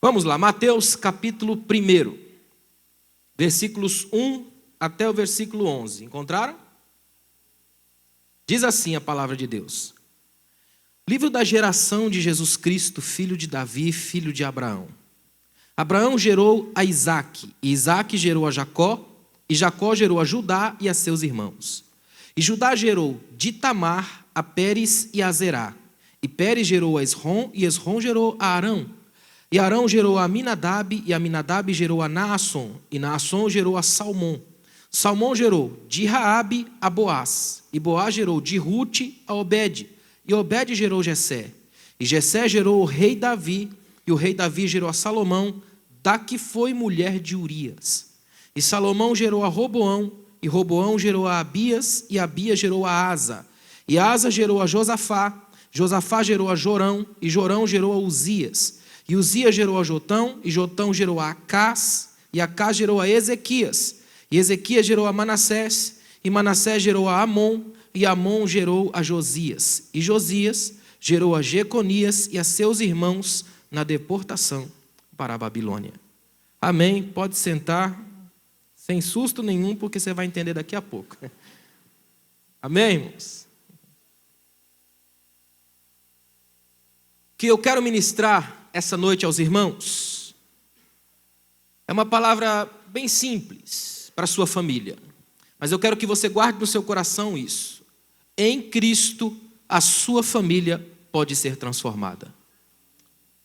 Vamos lá, Mateus capítulo 1, versículos 1 até o versículo 11. Encontraram? Diz assim a palavra de Deus. Livro da geração de Jesus Cristo, filho de Davi, filho de Abraão. Abraão gerou a Isaque, e Isaque gerou a Jacó, e Jacó gerou a Judá e a seus irmãos. E Judá gerou de Tamar a Pérez e a Zerá. E Pérez gerou a Esrom, e Esrom gerou a Arão. E Arão gerou a Aminadab, e Aminadab gerou a Naasson, e Naasson gerou a Salmão. Salmão gerou de Raabe a Boaz, e Boaz gerou de Rute a Obed, e Obed gerou Jessé. E Jessé gerou o rei Davi, e o rei Davi gerou a Salomão, da que foi mulher de Urias. E Salomão gerou a Roboão, e Roboão gerou a Abias, e Abias gerou a Asa. E Asa gerou a Josafá, Josafá gerou a Jorão, e Jorão gerou a Uzias. E Uzias gerou a Jotão, e Jotão gerou a Acás, e Acás gerou a Ezequias. E Ezequias gerou a Manassés, e Manassés gerou a Amon, e Amon gerou a Josias. E Josias gerou a Jeconias e a seus irmãos na deportação para a Babilônia. Amém? Pode sentar, sem susto nenhum, porque você vai entender daqui a pouco. Amém, irmãos? Que eu quero ministrar essa noite aos irmãos é uma palavra bem simples para a sua família, mas eu quero que você guarde no seu coração isso. Em Cristo, a sua família pode ser transformada.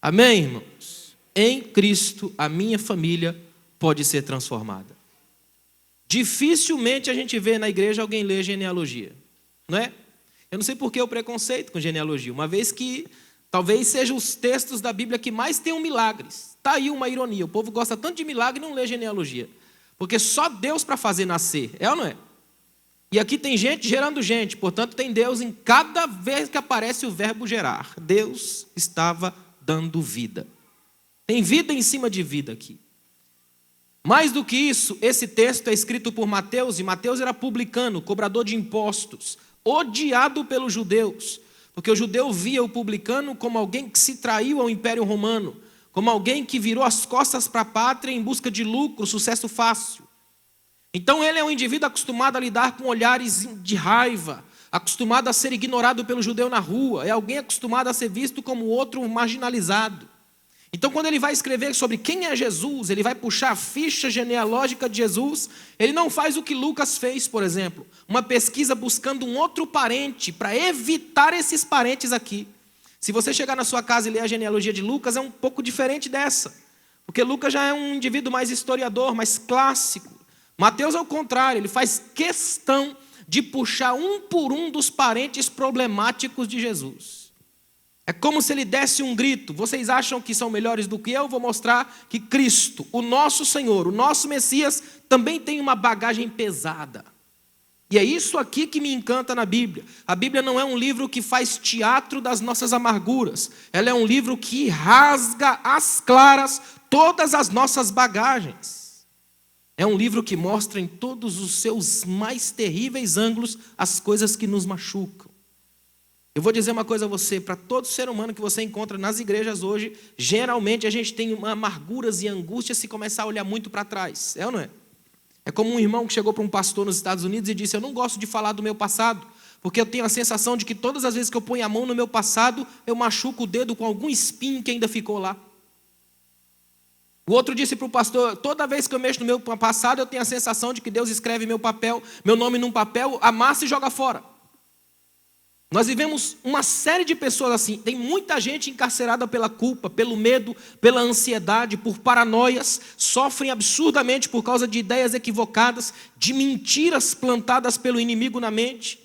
Amém, irmãos? Em Cristo, a minha família pode ser transformada. Dificilmente a gente vê na igreja alguém ler genealogia, não é? Eu não sei por que o preconceito com genealogia, uma vez que talvez sejam os textos da Bíblia que mais tenham milagres. Está aí uma ironia. O povo gosta tanto de milagre e não lê genealogia. Porque só Deus para fazer nascer. É ou não é? E aqui tem gente gerando gente. Portanto, tem Deus em cada vez que aparece o verbo gerar. Deus estava dando vida. Tem vida em cima de vida aqui. Mais do que isso, esse texto é escrito por Mateus. E Mateus era publicano, cobrador de impostos. Odiado pelos judeus. Porque o judeu via o publicano como alguém que se traiu ao Império Romano, como alguém que virou as costas para a pátria em busca de lucro, sucesso fácil. Então ele é um indivíduo acostumado a lidar com olhares de raiva, acostumado a ser ignorado pelo judeu na rua, é alguém acostumado a ser visto como outro marginalizado. Então quando ele vai escrever sobre quem é Jesus, ele vai puxar a ficha genealógica de Jesus, ele não faz o que Lucas fez, por exemplo, uma pesquisa buscando um outro parente para evitar esses parentes aqui. Se você chegar na sua casa e ler a genealogia de Lucas, é um pouco diferente dessa, porque Lucas já é um indivíduo mais historiador, mais clássico. Mateus, ao contrário, ele faz questão de puxar um por um dos parentes problemáticos de Jesus. É como se ele desse um grito: vocês acham que são melhores do que eu? Vou mostrar que Cristo, o nosso Senhor, o nosso Messias, também tem uma bagagem pesada. E é isso aqui que me encanta na Bíblia. A Bíblia não é um livro que faz teatro das nossas amarguras. Ela é um livro que rasga às claras todas as nossas bagagens. É um livro que mostra em todos os seus mais terríveis ângulos as coisas que nos machucam. Eu vou dizer uma coisa a você: para todo ser humano que você encontra nas igrejas hoje, geralmente a gente tem amarguras e angústias se começar a olhar muito para trás. É ou não é? É como um irmão que chegou para um pastor nos Estados Unidos e disse: eu não gosto de falar do meu passado, porque eu tenho a sensação de que todas as vezes que eu ponho a mão no meu passado, eu machuco o dedo com algum espinho que ainda ficou lá. O outro disse para o pastor: toda vez que eu mexo no meu passado, eu tenho a sensação de que Deus escreve meu nome num papel, amassa e joga fora. Nós vivemos uma série de pessoas assim. Tem muita gente encarcerada pela culpa, pelo medo, pela ansiedade, por paranoias. Sofrem absurdamente por causa de ideias equivocadas, de mentiras plantadas pelo inimigo na mente.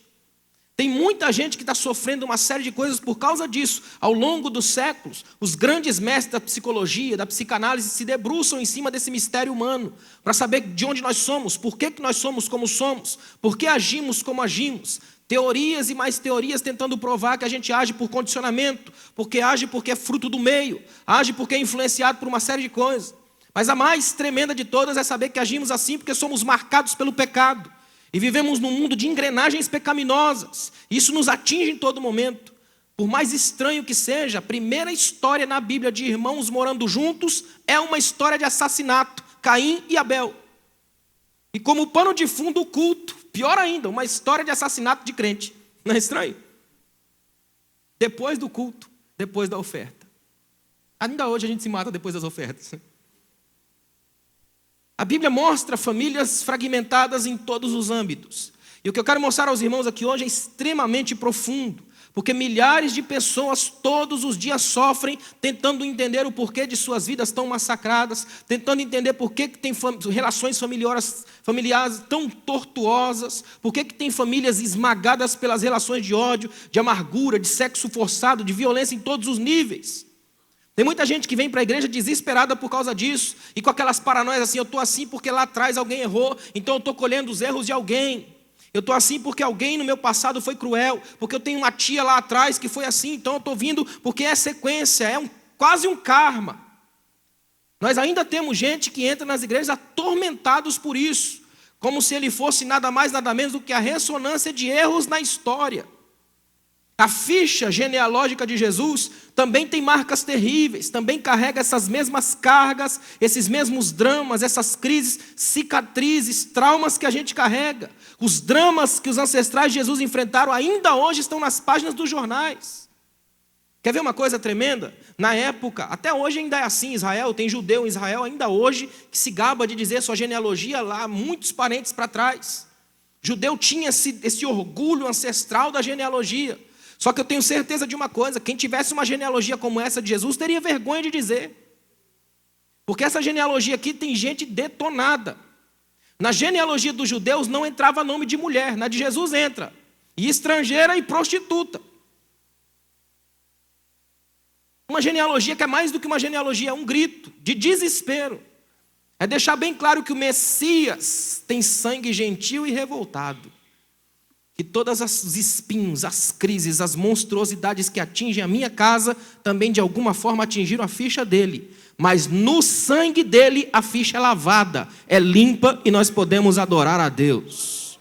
Tem muita gente que está sofrendo uma série de coisas por causa disso. Ao longo dos séculos, os grandes mestres da psicologia, da psicanálise, se debruçam em cima desse mistério humano, para saber de onde nós somos, por que nós somos como somos, por que agimos como agimos. Teorias e mais teorias tentando provar que a gente age por condicionamento, porque age porque é fruto do meio, age porque é influenciado por uma série de coisas. Mas a mais tremenda de todas é saber que agimos assim porque somos marcados pelo pecado. E vivemos num mundo de engrenagens pecaminosas. Isso nos atinge em todo momento. Por mais estranho que seja, a primeira história na Bíblia de irmãos morando juntos é uma história de assassinato, Caim e Abel. E como pano de fundo, o culto. Pior ainda, uma história de assassinato de crente. Não é estranho? Depois do culto, depois da oferta. Ainda hoje a gente se mata depois das ofertas. A Bíblia mostra famílias fragmentadas em todos os âmbitos. E o que eu quero mostrar aos irmãos aqui hoje é extremamente profundo. Porque milhares de pessoas todos os dias sofrem tentando entender o porquê de suas vidas tão massacradas, tentando entender por que tem relações familiares tão tortuosas, por que tem famílias esmagadas pelas relações de ódio, de amargura, de sexo forçado, de violência em todos os níveis. Tem muita gente que vem para a igreja desesperada por causa disso, e com aquelas paranoias assim, eu estou assim porque lá atrás alguém errou, então eu estou colhendo os erros de alguém. Eu estou assim porque alguém no meu passado foi cruel, porque eu tenho uma tia lá atrás que foi assim, então eu estou vindo porque é sequência, quase um karma. Nós ainda temos gente que entra nas igrejas atormentados por isso, como se ele fosse nada mais, nada menos do que a ressonância de erros na história. A ficha genealógica de Jesus também tem marcas terríveis, também carrega essas mesmas cargas, esses mesmos dramas, essas crises, cicatrizes, traumas que a gente carrega. Os dramas que os ancestrais de Jesus enfrentaram ainda hoje estão nas páginas dos jornais. Quer ver uma coisa tremenda? Na época, até hoje ainda é assim, Israel, tem judeu em Israel ainda hoje que se gaba de dizer sua genealogia lá, muitos parentes para trás. Judeu tinha esse orgulho ancestral da genealogia. Só que eu tenho certeza de uma coisa, quem tivesse uma genealogia como essa de Jesus, teria vergonha de dizer. Porque essa genealogia aqui tem gente detonada. Na genealogia dos judeus não entrava nome de mulher, na de Jesus entra. E estrangeira e prostituta. Uma genealogia que é mais do que uma genealogia, é um grito de desespero. É deixar bem claro que o Messias tem sangue gentil e revoltado. Que todas os espinhos, as crises, as monstruosidades que atingem a minha casa, também de alguma forma atingiram a ficha dele. Mas no sangue dele a ficha é lavada, é limpa e nós podemos adorar a Deus.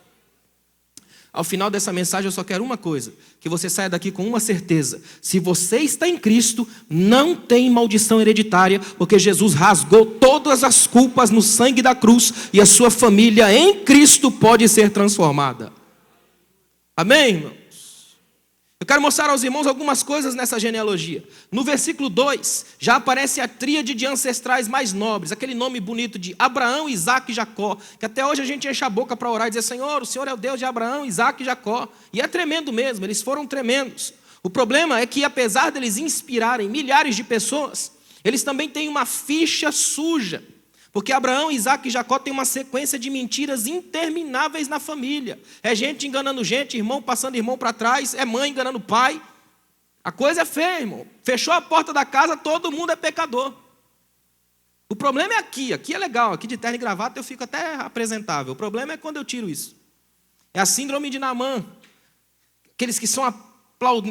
Ao final dessa mensagem eu só quero uma coisa, que você saia daqui com uma certeza. Se você está em Cristo, não tem maldição hereditária, porque Jesus rasgou todas as culpas no sangue da cruz e a sua família em Cristo pode ser transformada. Amém, irmãos? Eu quero mostrar aos irmãos algumas coisas nessa genealogia. No versículo 2, já aparece a tríade de ancestrais mais nobres, aquele nome bonito de Abraão, Isaque e Jacó, que até hoje a gente enche a boca para orar e dizer, Senhor, o Senhor é o Deus de Abraão, Isaque e Jacó. E é tremendo mesmo, eles foram tremendos. O problema é que, apesar deles inspirarem milhares de pessoas, eles também têm uma ficha suja. Porque Abraão, Isaque e Jacó têm uma sequência de mentiras intermináveis na família. É gente enganando gente, irmão passando irmão para trás, é mãe enganando pai. A coisa é feia, irmão. Fechou a porta da casa, todo mundo é pecador. O problema é aqui é legal, aqui de terno e gravata eu fico até apresentável. O problema é quando eu tiro isso. É a síndrome de Naamã. Aqueles que são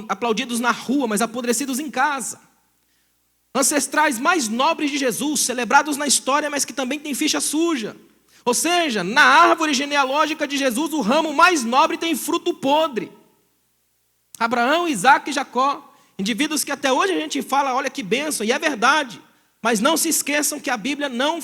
aplaudidos na rua, mas apodrecidos em casa. Ancestrais mais nobres de Jesus, celebrados na história, mas que também têm ficha suja. Ou seja, na árvore genealógica de Jesus, o ramo mais nobre tem fruto podre. Abraão, Isaque e Jacó, indivíduos que até hoje a gente fala, olha que bênção, e é verdade. Mas não se esqueçam que a Bíblia não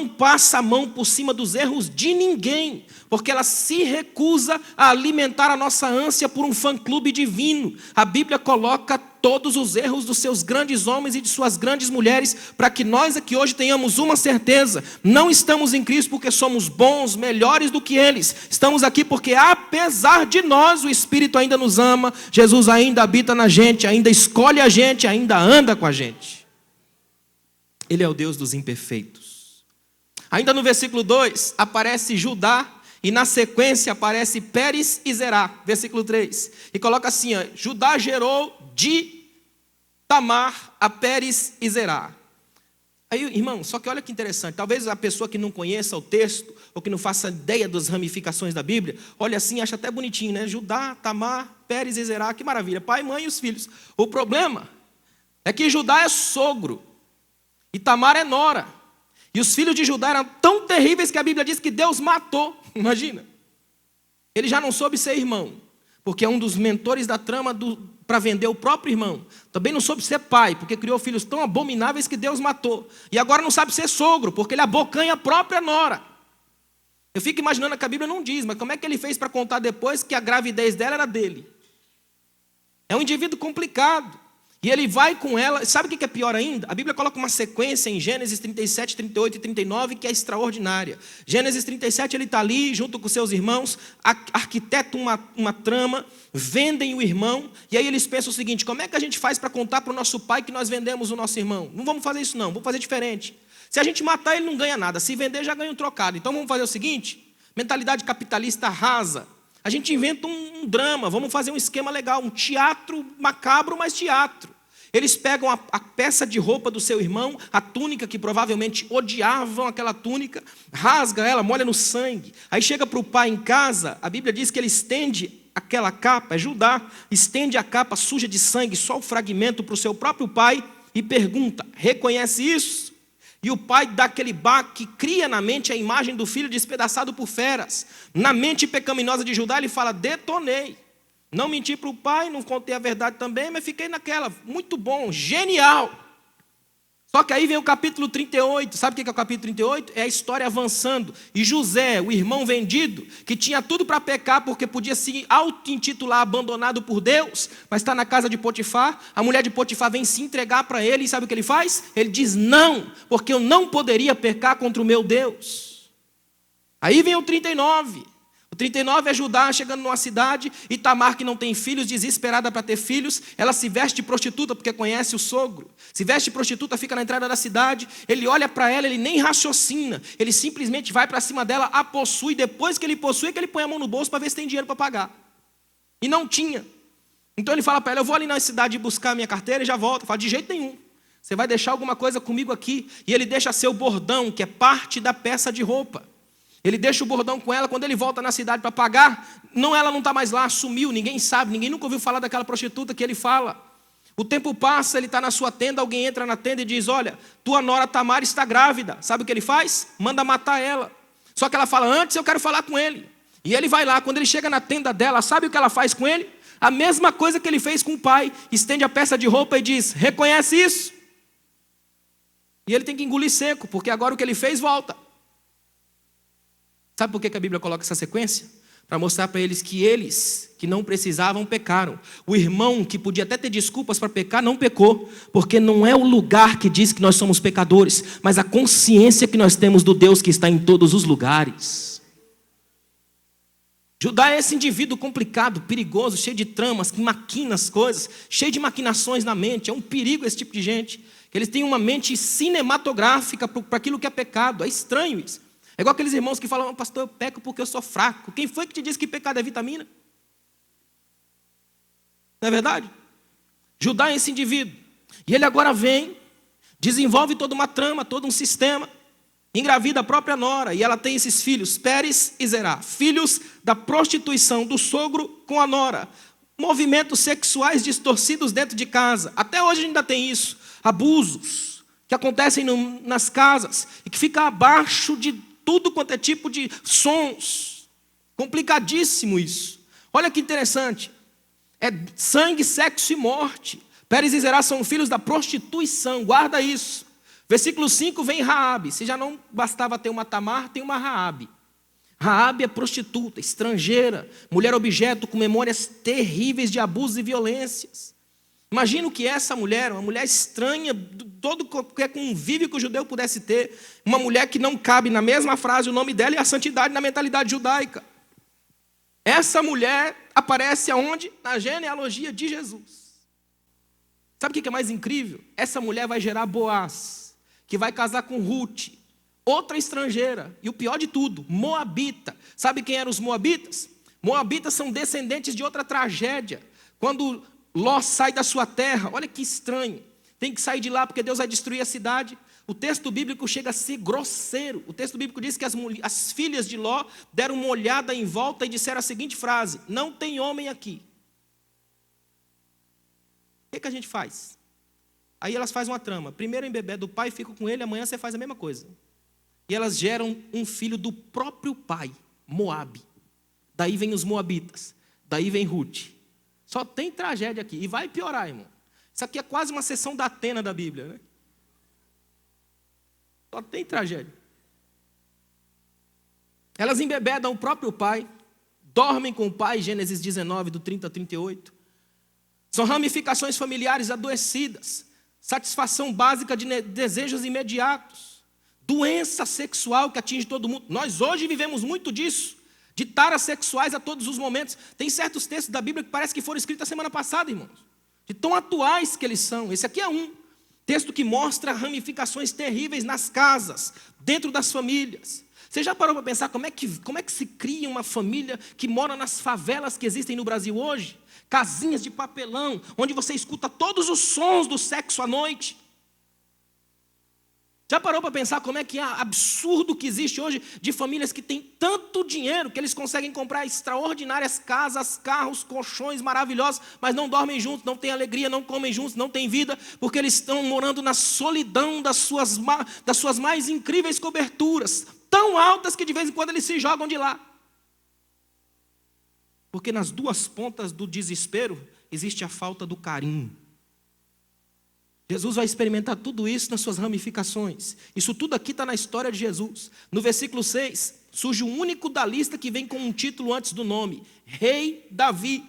passa a mão por cima dos erros de ninguém, porque ela se recusa a alimentar a nossa ânsia por um fã-clube divino. A Bíblia coloca todos os erros dos seus grandes homens e de suas grandes mulheres, para que nós aqui hoje tenhamos uma certeza: não estamos em Cristo porque somos bons, melhores do que eles. Estamos aqui porque, apesar de nós, o Espírito ainda nos ama, Jesus ainda habita na gente, ainda escolhe a gente, ainda anda com a gente. Ele é o Deus dos imperfeitos. Ainda no versículo 2, aparece Judá, e na sequência aparece Pérez e Zerá, versículo 3. E coloca assim, ó, Judá gerou de Tamar a Pérez e Zerá. Aí, irmão, só que olha que interessante, talvez a pessoa que não conheça o texto, ou que não faça ideia das ramificações da Bíblia, olha assim e acha até bonitinho, né? Judá, Tamar, Pérez e Zerá, que maravilha, pai, mãe e os filhos. O problema é que Judá é sogro, e Tamar é nora. E os filhos de Judá eram tão terríveis que a Bíblia diz que Deus matou. Imagina. Ele já não soube ser irmão, porque é um dos mentores da trama do para vender o próprio irmão. Também não soube ser pai, porque criou filhos tão abomináveis que Deus matou. E agora não sabe ser sogro, porque ele abocanha a própria nora. Eu fico imaginando que a Bíblia não diz, mas como é que ele fez para contar depois que a gravidez dela era dele? É um indivíduo complicado. E ele vai com ela, sabe o que é pior ainda? A Bíblia coloca uma sequência em Gênesis 37, 38 e 39 que é extraordinária. Gênesis 37, ele está ali junto com seus irmãos, arquitetam uma trama, vendem o irmão, e aí eles pensam o seguinte: como é que a gente faz para contar para o nosso pai que nós vendemos o nosso irmão? Não vamos fazer isso não, vamos fazer diferente. Se a gente matar ele não ganha nada, se vender já ganha um trocado. Então vamos fazer o seguinte, mentalidade capitalista rasa. A gente inventa um drama, vamos fazer um esquema legal, um teatro macabro, mas teatro. Eles pegam a peça de roupa do seu irmão, a túnica, que provavelmente odiavam aquela túnica, rasga ela, molha no sangue. Aí chega para o pai em casa, a Bíblia diz que ele estende aquela capa, é Judá, estende a capa suja de sangue, só o fragmento para o seu próprio pai, e pergunta: reconhece isso? E o pai dá aquele baque, cria na mente a imagem do filho despedaçado por feras. Na mente pecaminosa de Judá, ele fala: detonei. Não menti para o pai, não contei a verdade também, mas fiquei naquela. Muito bom, genial. Só que aí vem o capítulo 38. Sabe o que é o capítulo 38? É a história avançando. E José, o irmão vendido, que tinha tudo para pecar, porque podia se auto-intitular abandonado por Deus, mas está na casa de Potifar. A mulher de Potifar vem se entregar para ele, e sabe o que ele faz? Ele diz: não, porque eu não poderia pecar contra o meu Deus. Aí vem o 39. O 39 é Judá chegando numa cidade, e Tamar, que não tem filhos, desesperada para ter filhos, ela se veste de prostituta porque conhece o sogro. Se veste de prostituta, fica na entrada da cidade, ele olha para ela, ele nem raciocina, ele simplesmente vai para cima dela, a possui, depois que ele possui, é que ele põe a mão no bolso para ver se tem dinheiro para pagar. E não tinha. Então ele fala para ela: eu vou ali na cidade buscar a minha carteira e já volto. Fala: de jeito nenhum, você vai deixar alguma coisa comigo aqui. E ele deixa seu bordão, que é parte da peça de roupa. Ele deixa o bordão com ela, quando ele volta na cidade para pagar, ela não está mais lá, sumiu, ninguém sabe, ninguém nunca ouviu falar daquela prostituta que ele fala. O tempo passa, ele está na sua tenda, alguém entra na tenda e diz: olha, tua nora Tamar está grávida. Sabe o que ele faz? Manda matar ela. Só que ela fala: antes eu quero falar com ele. E ele vai lá, quando ele chega na tenda dela, sabe o que ela faz com ele? A mesma coisa que ele fez com o pai, estende a peça de roupa e diz: reconhece isso? E ele tem que engolir seco, porque agora o que ele fez volta. Sabe por que a Bíblia coloca essa sequência? Para mostrar para eles, que não precisavam, pecaram. O irmão, que podia até ter desculpas para pecar, não pecou, porque não é o lugar que diz que nós somos pecadores, mas a consciência que nós temos do Deus que está em todos os lugares. Judá é esse indivíduo complicado, perigoso, cheio de tramas, que maquina as coisas, cheio de maquinações na mente. É um perigo esse tipo de gente. Eles têm uma mente cinematográfica para aquilo que é pecado. É estranho isso. É igual aqueles irmãos que falam: pastor, eu peco porque eu sou fraco. Quem foi que te disse que pecado é vitamina? Não é verdade? Judá é esse indivíduo. E ele agora vem, desenvolve toda uma trama, todo um sistema, engravida a própria nora, e ela tem esses filhos, Pérez e Zerá, filhos da prostituição do sogro com a nora. Movimentos sexuais distorcidos dentro de casa. Até hoje ainda tem isso. Abusos que acontecem nas casas e que fica abaixo de tudo quanto é tipo de sons. Complicadíssimo isso. Olha que interessante. É sangue, sexo e morte. Pérez e Zerá são filhos da prostituição. Guarda isso. Versículo 5 vem Raabe. Se já não bastava ter uma Tamar, tem uma Raabe. Raabe é prostituta, estrangeira, mulher objeto com memórias terríveis de abusos e violências. Imagina o que é essa mulher, uma mulher estranha, todo qualquer convívio que o judeu pudesse ter, uma mulher que não cabe na mesma frase o nome dela e a santidade na mentalidade judaica. Essa mulher aparece aonde? Na genealogia de Jesus. Sabe o que é mais incrível? Essa mulher vai gerar Boaz, que vai casar com Ruth, outra estrangeira, e o pior de tudo, moabita. Sabe quem eram os moabitas? Moabitas são descendentes de outra tragédia. Quando Ló sai da sua terra, olha que estranho, tem que sair de lá porque Deus vai destruir a cidade. O texto bíblico chega a ser grosseiro. O texto bíblico diz que as filhas de Ló deram uma olhada em volta e disseram a seguinte frase: não tem homem aqui. O que a gente faz? Aí elas fazem uma trama. Primeiro embebeda do pai, fica com ele, amanhã você faz a mesma coisa. E elas geram um filho do próprio pai, Moabe. Daí vem os moabitas, daí vem Ruth. Só tem tragédia aqui. E vai piorar, irmão. Isso aqui é quase uma sessão da Atena da Bíblia, né? Só tem tragédia. Elas embebedam o próprio pai, dormem com o pai, Gênesis 19, do 30 a 38. São ramificações familiares adoecidas, satisfação básica de desejos imediatos, doença sexual que atinge todo mundo. Nós hoje vivemos muito disso, de taras sexuais a todos os momentos. Tem certos textos da Bíblia que parece que foram escritos a semana passada, irmãos, de tão atuais que eles são. Esse aqui é um texto que mostra ramificações terríveis nas casas, dentro das famílias. Você já parou para pensar como é que se cria uma família que mora nas favelas que existem no Brasil hoje? Casinhas de papelão, onde você escuta todos os sons do sexo à noite. Já parou para pensar como é que é absurdo que existe hoje de famílias que têm tanto dinheiro que eles conseguem comprar extraordinárias casas, carros, colchões maravilhosos, mas não dormem juntos, não têm alegria, não comem juntos, não têm vida, porque eles estão morando na solidão das suas mais incríveis coberturas, tão altas que de vez em quando eles se jogam de lá. Porque nas duas pontas do desespero existe a falta do carinho. Jesus vai experimentar tudo isso nas suas ramificações. Isso tudo aqui está na história de Jesus. No versículo 6, surge o único da lista que vem com um título antes do nome: Rei Davi.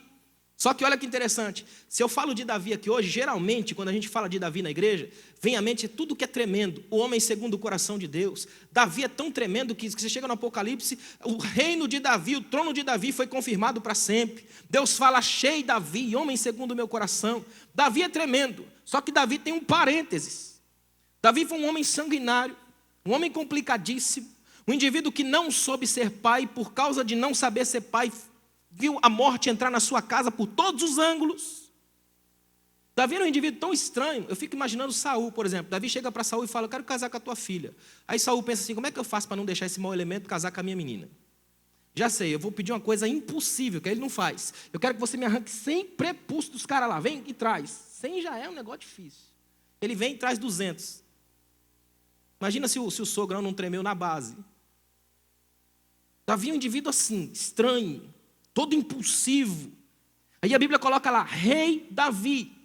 Só que olha que interessante, se eu falo de Davi aqui hoje, geralmente, quando a gente fala de Davi na igreja, vem à mente tudo que é tremendo, o homem segundo o coração de Deus. Davi é tão tremendo que você chega no Apocalipse, o reino de Davi, o trono de Davi foi confirmado para sempre. Deus fala: achei Davi, homem segundo o meu coração. Davi é tremendo, só que Davi tem um parênteses. Davi foi um homem sanguinário, um homem complicadíssimo, um indivíduo que não soube ser pai, por causa de não saber ser pai, viu a morte entrar na sua casa por todos os ângulos. Davi era um indivíduo tão estranho. Eu fico imaginando Saul, por exemplo. Davi chega para Saul e fala: eu quero casar com a tua filha. Aí Saul pensa assim: como é que eu faço para não deixar esse mau elemento casar com a minha menina? Já sei, eu vou pedir uma coisa impossível, que ele não faz. Eu quero que você me arranque 100 prepúcios dos caras lá. Vem e traz. 100 já é um negócio difícil. Ele vem e traz 200. Imagina se o sogrão não tremeu na base. Davi é um indivíduo assim, estranho, todo impulsivo. Aí a Bíblia coloca lá: Rei Davi.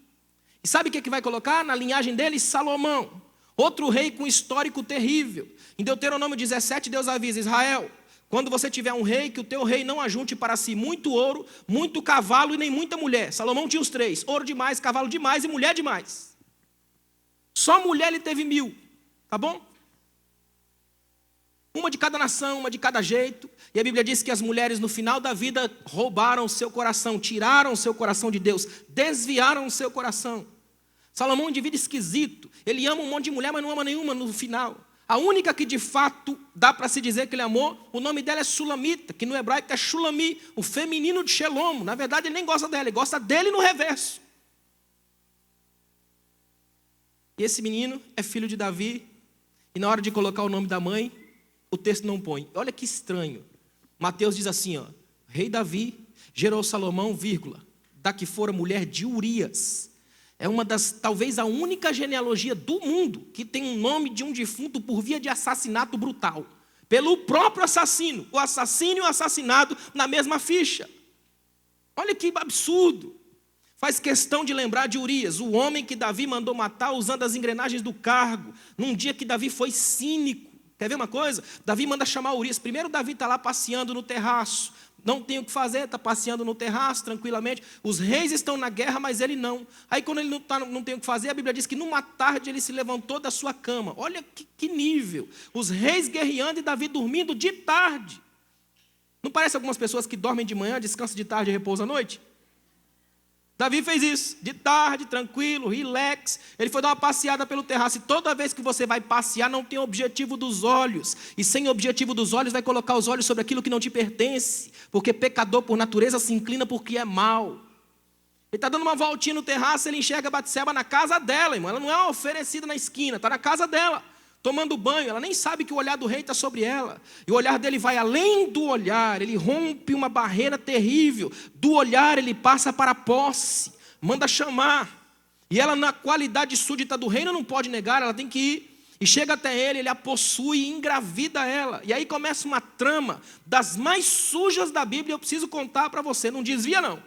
E sabe o que vai colocar na linhagem dele? Salomão, outro rei com histórico terrível. Em Deuteronômio 17, Deus avisa: Israel, quando você tiver um rei, que o teu rei não ajunte para si muito ouro, muito cavalo e nem muita mulher. Salomão tinha os 3, ouro demais, cavalo demais e mulher demais. Só mulher ele teve 1000, tá bom? Uma de cada nação, uma de cada jeito. E a Bíblia diz que as mulheres no final da vida roubaram o seu coração, tiraram o seu coração de Deus, desviaram o seu coração. Salomão é um indivíduo esquisito. Ele ama um monte de mulher, mas não ama nenhuma no final. A única que de fato dá para se dizer que ele amou, o nome dela é Sulamita, que no hebraico é Shulami, o feminino de Shelomo. Na verdade ele nem gosta dela, ele gosta dele no reverso. E esse menino é filho de Davi. E na hora de colocar o nome da mãe, o texto não põe. Olha que estranho. Mateus diz assim, ó: Rei Davi gerou Salomão, vírgula, da que fora mulher de Urias. É uma das, talvez a única genealogia do mundo que tem um nome de um defunto por via de assassinato brutal. Pelo próprio assassino. O assassino e o assassinado na mesma ficha. Olha que absurdo. Faz questão de lembrar de Urias, o homem que Davi mandou matar usando as engrenagens do cargo, num dia que Davi foi cínico. Quer ver uma coisa? Davi manda chamar Urias. Primeiro Davi está lá passeando no terraço. Não tem o que fazer, está passeando no terraço tranquilamente. Os reis estão na guerra, mas ele não. Aí quando ele não tem o que fazer, a Bíblia diz que numa tarde ele se levantou da sua cama. Olha que nível. Os reis guerreando e Davi dormindo de tarde. Não parece algumas pessoas que dormem de manhã, descansam de tarde e repousam à noite? Davi fez isso, de tarde, tranquilo, relax. Ele foi dar uma passeada pelo terraço. E toda vez que você vai passear, não tem objetivo dos olhos. E sem objetivo dos olhos, vai colocar os olhos sobre aquilo que não te pertence. Porque pecador, por natureza, se inclina porque é mau. Ele está dando uma voltinha no terraço, ele enxerga Batseba na casa dela, irmão. Ela não é uma oferecida na esquina, está na casa dela, tomando banho. Ela nem sabe que o olhar do rei está sobre ela. E o olhar dele vai além do olhar. Ele rompe uma barreira terrível. Do olhar ele passa para a posse. Manda chamar. E ela, na qualidade súdita do reino, não pode negar. Ela tem que ir. E chega até ele a possui e engravida ela. E aí começa uma trama das mais sujas da Bíblia. Eu preciso contar para você. Não desvia não.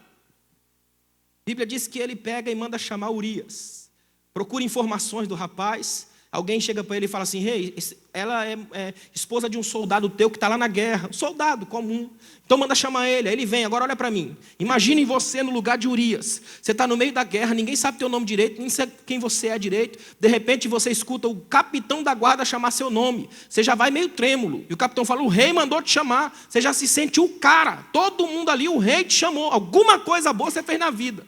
Bíblia diz que ele pega e manda chamar Urias. Procura informações do rapaz. Alguém chega para ele e fala assim: rei, ela é esposa de um soldado teu que está lá na guerra. Um soldado comum. Então manda chamar ele. Aí ele vem. Agora olha para mim. Imagine você no lugar de Urias. Você está no meio da guerra, ninguém sabe teu nome direito, nem sabe quem você é direito. De repente você escuta o capitão da guarda chamar seu nome. Você já vai meio trêmulo. E o capitão fala: o rei mandou te chamar. Você já se sente o cara. Todo mundo ali, o rei te chamou. Alguma coisa boa você fez na vida.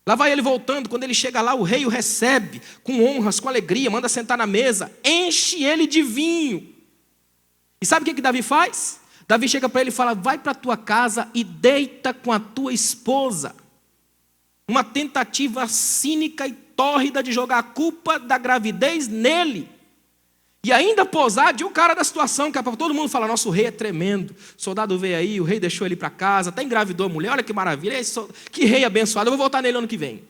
Lá vai ele voltando, quando ele chega lá, o rei o recebe com honras, com alegria, manda sentar na mesa, enche ele de vinho. E sabe o que Davi faz? Davi chega para ele e fala: vai para a tua casa e deita com a tua esposa. Uma tentativa cínica e tórrida de jogar a culpa da gravidez nele. E ainda posar de um cara da situação, que é para todo mundo falar: nosso rei é tremendo. O soldado veio aí, o rei deixou ele para casa, até engravidou a mulher, olha que maravilha, que rei abençoado, eu vou voltar nele ano que vem.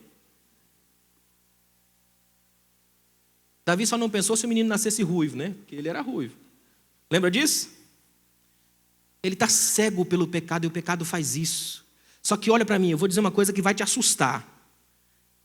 Davi só não pensou se o menino nascesse ruivo, né? Porque ele era ruivo. Lembra disso? Ele está cego pelo pecado e o pecado faz isso. Só que olha para mim, eu vou dizer uma coisa que vai te assustar.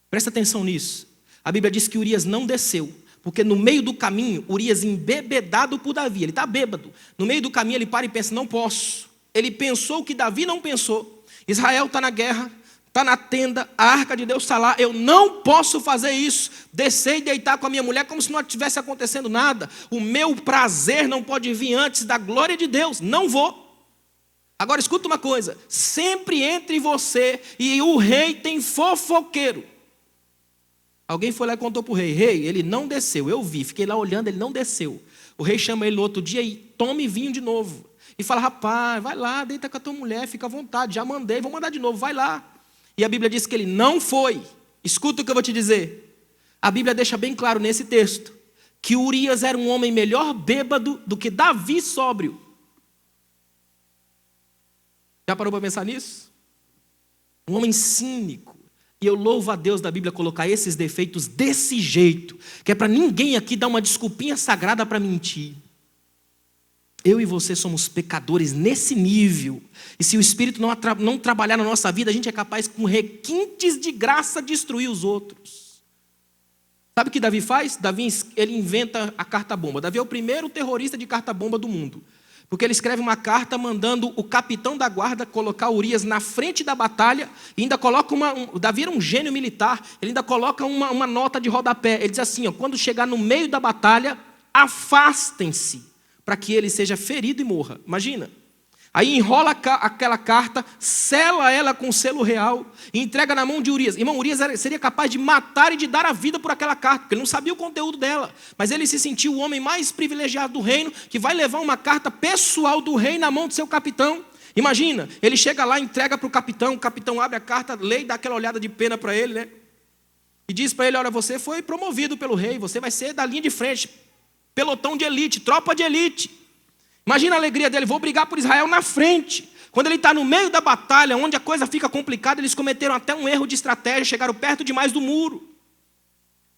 Presta atenção nisso. A Bíblia diz que Urias não desceu. Porque no meio do caminho, Urias embebedado por Davi, ele está bêbado. No meio do caminho ele para e pensa: não posso. Ele pensou o que Davi não pensou. Israel está na guerra, está na tenda, a arca de Deus está lá. Eu não posso fazer isso. Descer e deitar com a minha mulher como se não estivesse acontecendo nada. O meu prazer não pode vir antes da glória de Deus. Não vou. Agora escuta uma coisa. Sempre entre você e o rei tem fofoqueiro. Alguém foi lá e contou para o rei: rei, ele não desceu. Eu vi, fiquei lá olhando, ele não desceu. O rei chama ele no outro dia e tome vinho de novo. E fala: rapaz, vai lá, deita com a tua mulher, fica à vontade. Já mandei, vou mandar de novo, vai lá. E a Bíblia diz que ele não foi. Escuta o que eu vou te dizer. A Bíblia deixa bem claro nesse texto que Urias era um homem melhor bêbado do que Davi sóbrio. Já parou para pensar nisso? Um homem cínico. E eu louvo a Deus da Bíblia colocar esses defeitos desse jeito, que é para ninguém aqui dar uma desculpinha sagrada para mentir. Eu e você somos pecadores nesse nível. E se o Espírito não trabalhar na nossa vida, a gente é capaz, com requintes de graça, destruir os outros. Sabe o que Davi faz? Davi, ele inventa a carta-bomba. Davi é o primeiro terrorista de carta-bomba do mundo. Porque ele escreve uma carta mandando o capitão da guarda colocar Urias na frente da batalha. E ainda coloca Davi era um gênio militar. Ele ainda coloca uma nota de rodapé. Ele diz assim: quando chegar no meio da batalha, afastem-se, para que ele seja ferido e morra. Imagina. Aí enrola aquela carta, sela ela com o selo real e entrega na mão de Urias. Irmão, Urias seria capaz de matar e de dar a vida por aquela carta, porque ele não sabia o conteúdo dela. Mas ele se sentiu o homem mais privilegiado do reino, que vai levar uma carta pessoal do rei na mão do seu capitão. Imagina, ele chega lá, entrega para o capitão abre a carta, lê e dá aquela olhada de pena para ele, né? E diz para ele: olha, você foi promovido pelo rei, você vai ser da linha de frente, pelotão de elite, tropa de elite. Imagina a alegria dele: vou brigar por Israel na frente. Quando ele está no meio da batalha, onde a coisa fica complicada, eles cometeram até um erro de estratégia, chegaram perto demais do muro.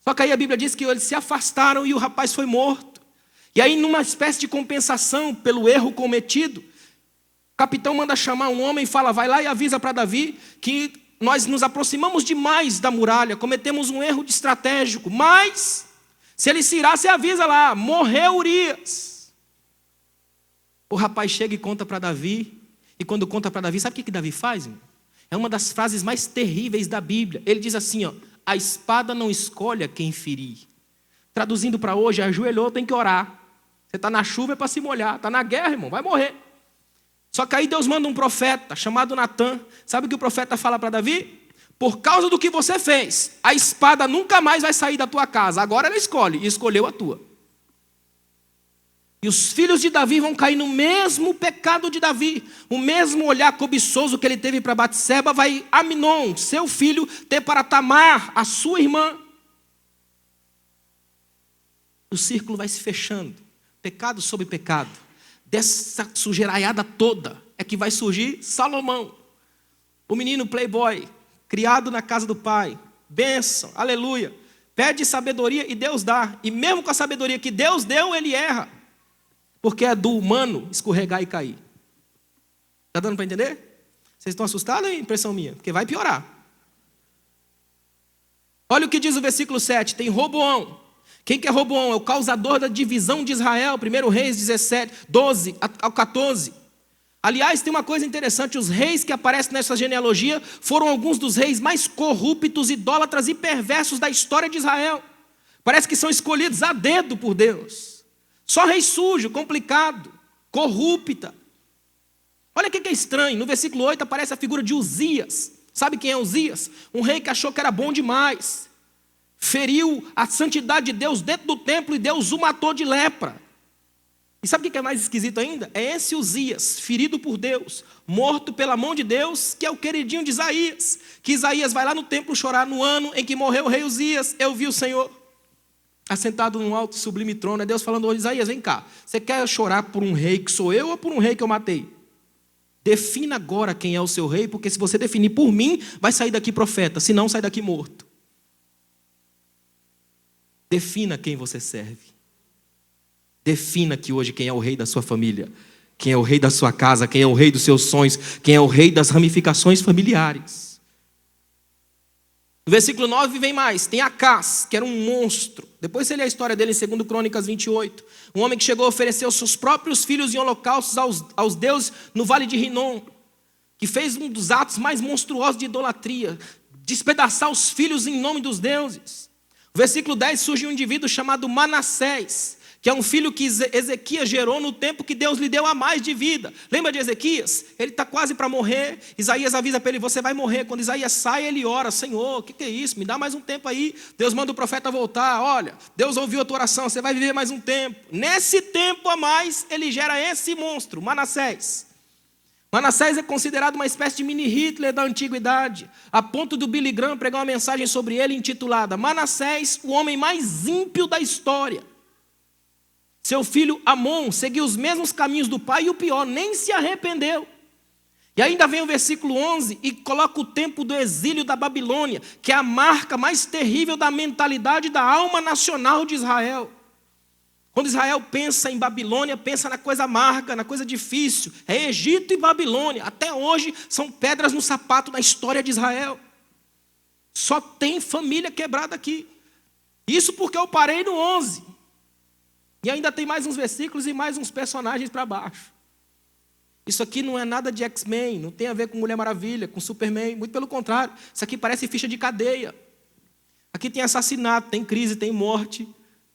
Só que aí a Bíblia diz que eles se afastaram e o rapaz foi morto. E aí, numa espécie de compensação pelo erro cometido, o capitão manda chamar um homem e fala: vai lá e avisa para Davi que nós nos aproximamos demais da muralha, cometemos um erro de estratégico, mas se ele se irá, você avisa lá: morreu Urias. O rapaz chega e conta para Davi, e quando conta para Davi, sabe o que Davi faz, irmão? É uma das frases mais terríveis da Bíblia. Ele diz assim: a espada não escolhe a quem ferir. Traduzindo para hoje, ajoelhou, tem que orar. Você está na chuva é para se molhar, está na guerra, irmão, vai morrer. Só que aí Deus manda um profeta chamado Natã. Sabe o que o profeta fala para Davi? Por causa do que você fez, a espada nunca mais vai sair da tua casa. Agora ela escolhe, e escolheu a tua. E os filhos de Davi vão cair no mesmo pecado de Davi. O mesmo olhar cobiçoso que ele teve para Batseba vai Aminon, seu filho, ter para Tamar, a sua irmã. O círculo vai se fechando. Pecado sobre pecado. Dessa sujeiraiada toda é que vai surgir Salomão. O menino playboy, criado na casa do pai. Bênção, aleluia. Pede sabedoria e Deus dá. E mesmo com a sabedoria que Deus deu, ele erra. Porque é do humano escorregar e cair. Está dando para entender? Vocês estão assustados ou é impressão minha? Porque vai piorar. Olha o que diz o versículo 7. Tem Roboão. Quem que é Roboão? É o causador da divisão de Israel. 1 Reis 17, 12 ao 14. Aliás, tem uma coisa interessante. Os reis que aparecem nessa genealogia foram alguns dos reis mais corruptos, idólatras e perversos da história de Israel. Parece que são escolhidos a dedo por Deus. Só rei sujo, complicado, corrupta. Olha o que é estranho. No versículo 8 aparece a figura de Uzias. Sabe quem é Uzias? Um rei que achou que era bom demais. Feriu a santidade de Deus dentro do templo e Deus o matou de lepra. E sabe o que é mais esquisito ainda? É esse Uzias, ferido por Deus, morto pela mão de Deus, que é o queridinho de Isaías. Que Isaías vai lá no templo chorar no ano em que morreu o rei Uzias. Eu vi o Senhor assentado num alto e sublime trono. É Deus falando: Isaías, vem cá. Você quer chorar por um rei que sou eu ou por um rei que eu matei? Defina agora quem é o seu rei, porque se você definir por mim, vai sair daqui profeta, se não, sai daqui morto. Defina quem você serve. Defina que hoje quem é o rei da sua família, quem é o rei da sua casa, quem é o rei dos seus sonhos, quem é o rei das ramificações familiares. No versículo 9 vem mais, tem Acás, que era um monstro. Depois você lê a história dele em 2 Crônicas 28. Um homem que chegou a oferecer os seus próprios filhos em holocaustos aos deuses no vale de Rinom, que fez um dos atos mais monstruosos de idolatria, despedaçar os filhos em nome dos deuses. No versículo 10 surge um indivíduo chamado Manassés, que é um filho que Ezequias gerou no tempo que Deus lhe deu a mais de vida. Lembra de Ezequias? Ele está quase para morrer. Isaías avisa para ele: você vai morrer. Quando Isaías sai, ele ora: Senhor, o que é isso? Me dá mais um tempo aí. Deus manda o profeta voltar. Olha, Deus ouviu a tua oração, você vai viver mais um tempo. Nesse tempo a mais, ele gera esse monstro, Manassés. Manassés é considerado uma espécie de mini Hitler da antiguidade, a ponto do Billy Graham pregar uma mensagem sobre ele intitulada: Manassés, o homem mais ímpio da história. Seu filho Amon seguiu os mesmos caminhos do pai e o pior, nem se arrependeu. E ainda vem o versículo 11 e coloca o tempo do exílio da Babilônia, que é a marca mais terrível da mentalidade da alma nacional de Israel. Quando Israel pensa em Babilônia, pensa na coisa amarga, na coisa difícil. É Egito e Babilônia. Até hoje são pedras no sapato da história de Israel. Só tem família quebrada aqui. Isso porque eu parei no 11. E ainda tem mais uns versículos e mais uns personagens para baixo. Isso aqui não é nada de X-Men, não tem a ver com Mulher Maravilha, com Superman. Muito pelo contrário. Isso aqui parece ficha de cadeia. Aqui tem assassinato, tem crise, tem morte.